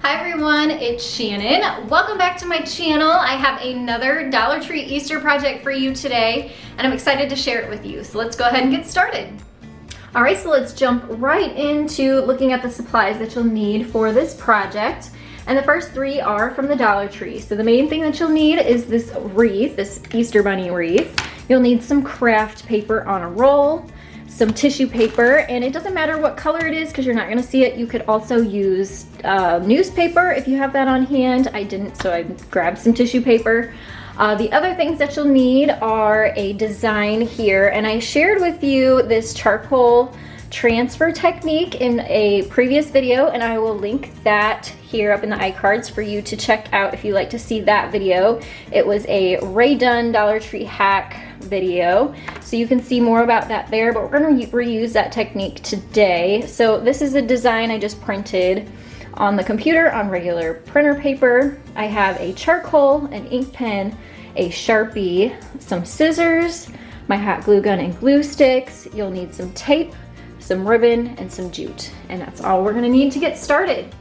Hi everyone, it's Shannon. Welcome back to my channel. I have another Dollar Tree Easter project for you today, and I'm excited to share it with you. So let's go ahead and get started. All right, so let's jump right into looking at the supplies that you'll need for this project. And the first three are from the Dollar Tree. So the main thing that you'll need is this wreath, this Easter bunny wreath. You'll need some craft paper on a roll, some tissue paper, and it doesn't matter what color it is because you're not going to see it. You could also use newspaper if you have that on hand. I didn't, so I grabbed some tissue paper. The other things that you'll need are a design here, and I shared with you this charcoal transfer technique in a previous video, and I will link that here up in the iCards for you to check out if you like to see that video. It was a Dunn Dollar Tree hack video, so you can see more about that there, but we're going to reuse that technique today. So this is a design I just printed on the computer on regular printer paper. I have a charcoal, an ink pen, a Sharpie, some scissors, my hot glue gun and glue sticks. You'll need some tape, some ribbon, and some jute, and that's all we're going to need to get started.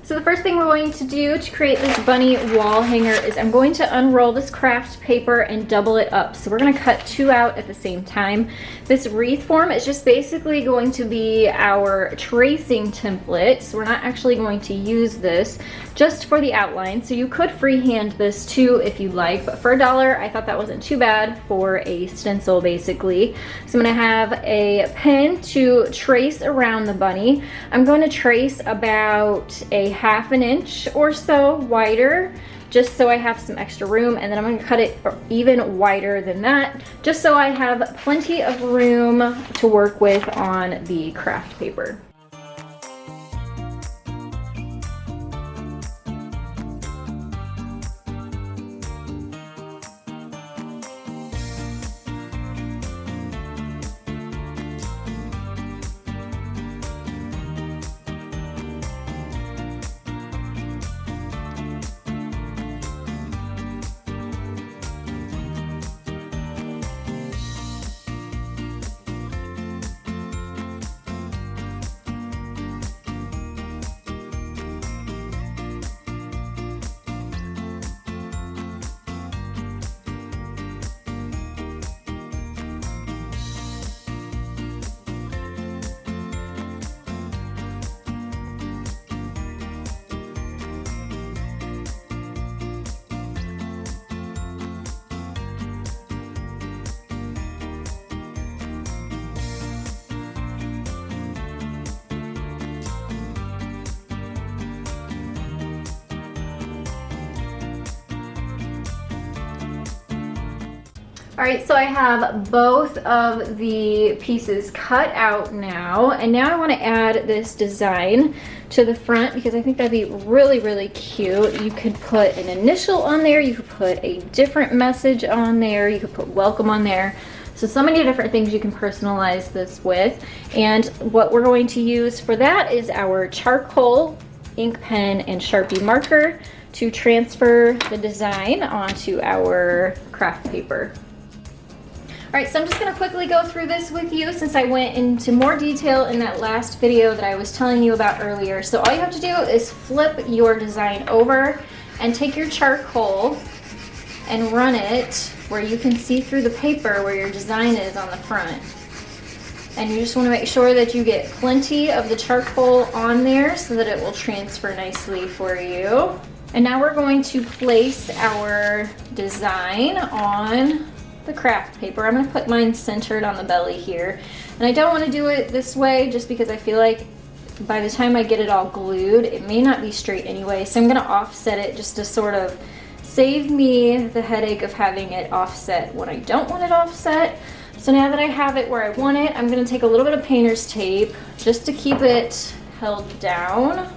So the first thing we're going to do to create this bunny wall hanger is I'm going to unroll this craft paper and double it up. So we're going to cut two out at the same time. This wreath form is just basically going to be our tracing template. So we're not actually going to use this, just for the outline. So you could freehand this too if you like, but for $1, I thought that wasn't too bad for a stencil basically. So I'm going to have a pen to trace around the bunny. I'm going to trace about a ½ an inch or so wider, just so I have some extra room, and then I'm going to cut it even wider than that, just so I have plenty of room to work with on the craft paper. All right, so I have both of the pieces cut out now, and now I want to add this design to the front because I think that'd be really, really cute. You could put an initial on there, you could put a different message on there, you could put welcome on there. So many different things you can personalize this with. And what we're going to use for that is our charcoal, ink pen, and Sharpie marker to transfer the design onto our craft paper. All right, so I'm just gonna quickly go through this with you since I went into more detail in that last video that I was telling you about earlier. So all you have to do is flip your design over and take your charcoal and run it where you can see through the paper where your design is on the front. And you just wanna make sure that you get plenty of the charcoal on there so that it will transfer nicely for you. And now we're going to place our design on the craft paper. I'm going to put mine centered on the belly here, and I don't want to do it this way just because I feel like by the time I get it all glued it may not be straight anyway, so I'm going to offset it just to sort of save me the headache of having it offset when I don't want it offset. So now that I have it where I want it, I'm going to take a little bit of painter's tape just to keep it held down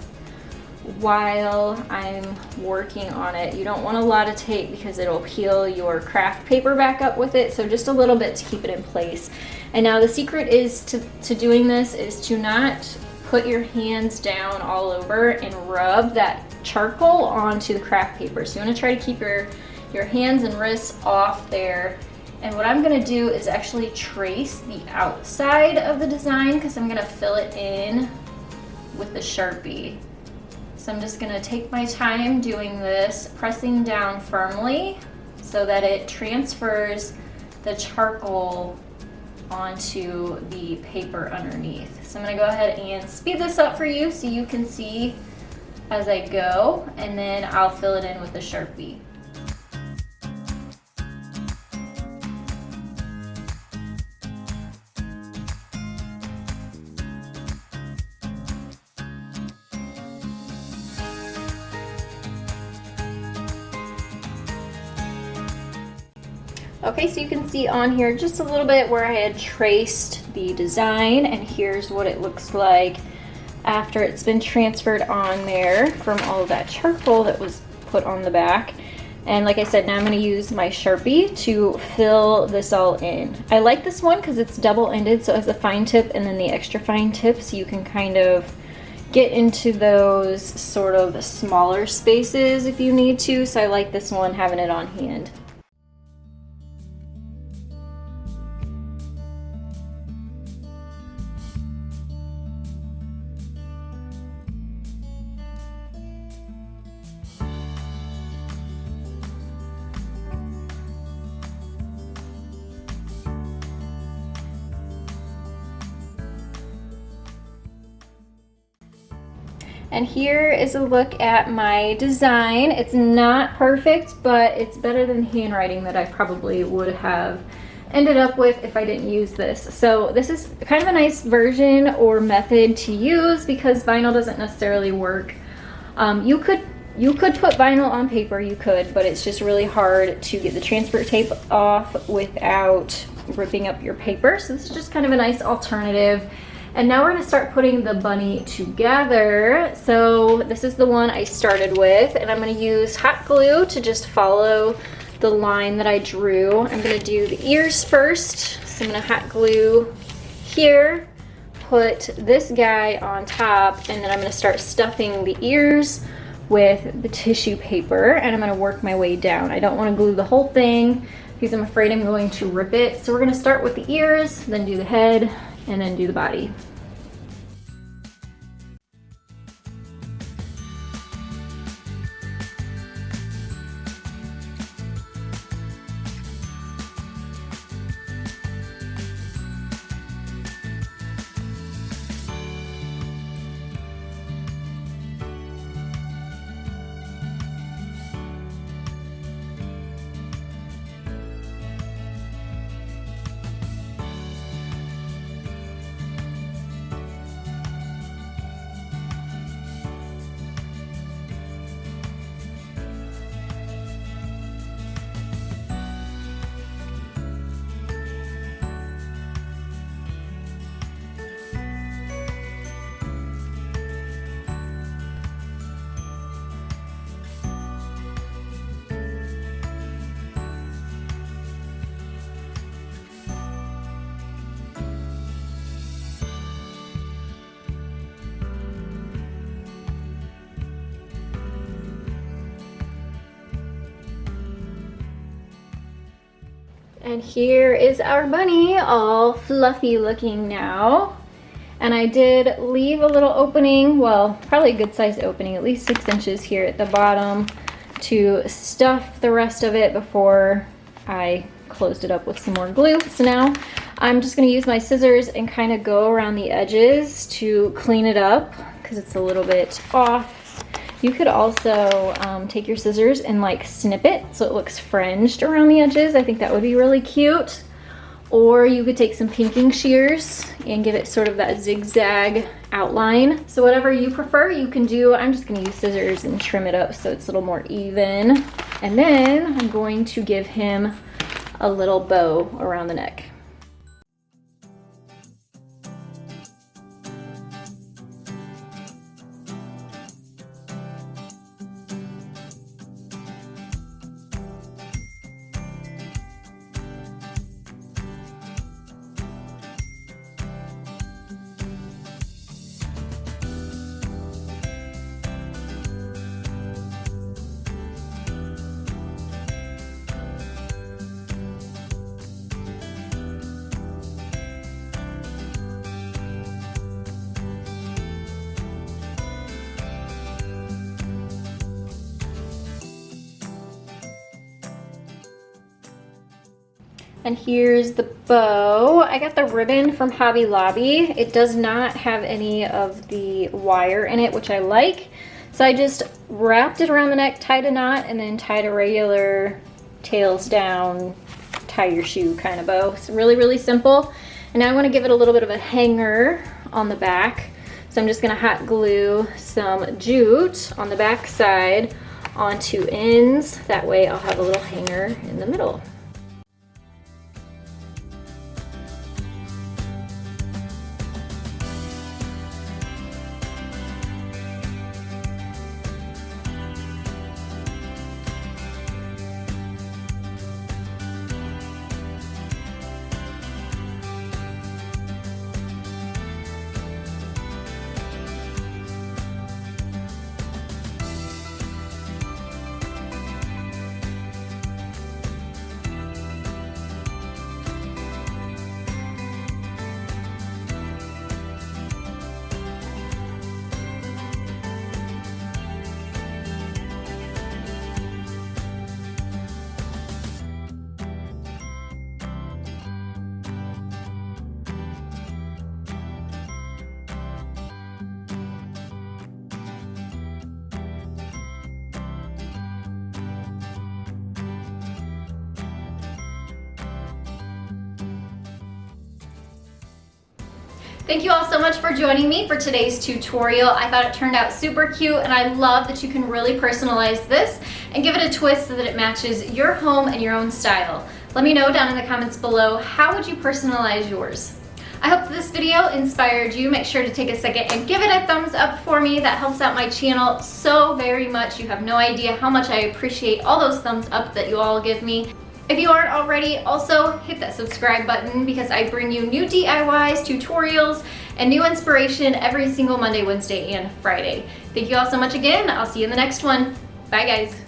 while I'm working on it. You don't want a lot of tape because it'll peel your craft paper back up with it, so just a little bit to keep it in place. And now the secret is to doing this is to not put your hands down all over and rub that charcoal onto the craft paper. So you want to try to keep your hands and wrists off there. And what I'm going to do is actually trace the outside of the design because I'm going to fill it in with the Sharpie. So I'm just gonna take my time doing this, pressing down firmly so that it transfers the charcoal onto the paper underneath. So I'm gonna go ahead and speed this up for you so you can see as I go, and then I'll fill it in with a Sharpie. Okay, so you can see on here just a little bit where I had traced the design, and here's what it looks like after it's been transferred on there from all of that charcoal that was put on the back. And like I said, now I'm going to use my Sharpie to fill this all in. I like this one because it's double-ended, so it has a fine tip and then the extra fine tip, so you can kind of get into those sort of smaller spaces if you need to. So I like this one, having it on hand. And here is a look at my design. It's not perfect, but it's better than the handwriting that I probably would have ended up with if I didn't use this. So this is kind of a nice version or method to use because vinyl doesn't necessarily work. You could put vinyl on paper, you could, but it's just really hard to get the transfer tape off without ripping up your paper. So this is just kind of a nice alternative. And now we're gonna start putting the bunny together. So this is the one I started with, and I'm gonna use hot glue to just follow the line that I drew. I'm gonna do the ears first. So I'm gonna hot glue here, put this guy on top, and then I'm gonna start stuffing the ears with the tissue paper, and I'm gonna work my way down. I don't wanna glue the whole thing because I'm afraid I'm going to rip it. So we're gonna start with the ears, then do the head, and then do the body. And here is our bunny, all fluffy looking now. And I did leave a little opening, well, probably a good sized opening, at least 6 inches here at the bottom to stuff the rest of it before I closed it up with some more glue. So now I'm just gonna use my scissors and kind of go around the edges to clean it up because it's a little bit off. You could also take your scissors and like snip it so it looks fringed around the edges. I think that would be really cute. Or you could take some pinking shears and give it sort of that zigzag outline. So whatever you prefer, you can do. I'm just gonna use scissors and trim it up so it's a little more even. And then I'm going to give him a little bow around the neck. And here's the bow. I got the ribbon from Hobby Lobby. It does not have any of the wire in it, which I like. So I just wrapped it around the neck, tied a knot, and then tied a regular tails down, tie your shoe kind of bow. It's really, really simple. And now I want to give it a little bit of a hanger on the back. So I'm just going to hot glue some jute on the back side on two ends. That way I'll have a little hanger in the middle. Thank you all so much for joining me for today's tutorial. I thought it turned out super cute, and I love that you can really personalize this and give it a twist so that it matches your home and your own style. Let me know down in the comments below, how would you personalize yours? I hope this video inspired you. Make sure to take a second and give it a thumbs up for me. That helps out my channel so very much. You have no idea how much I appreciate all those thumbs up that you all give me. If you aren't already, also hit that subscribe button because I bring you new DIYs, tutorials, and new inspiration every single Monday, Wednesday, and Friday. Thank you all so much again. I'll see you in the next one. Bye, guys.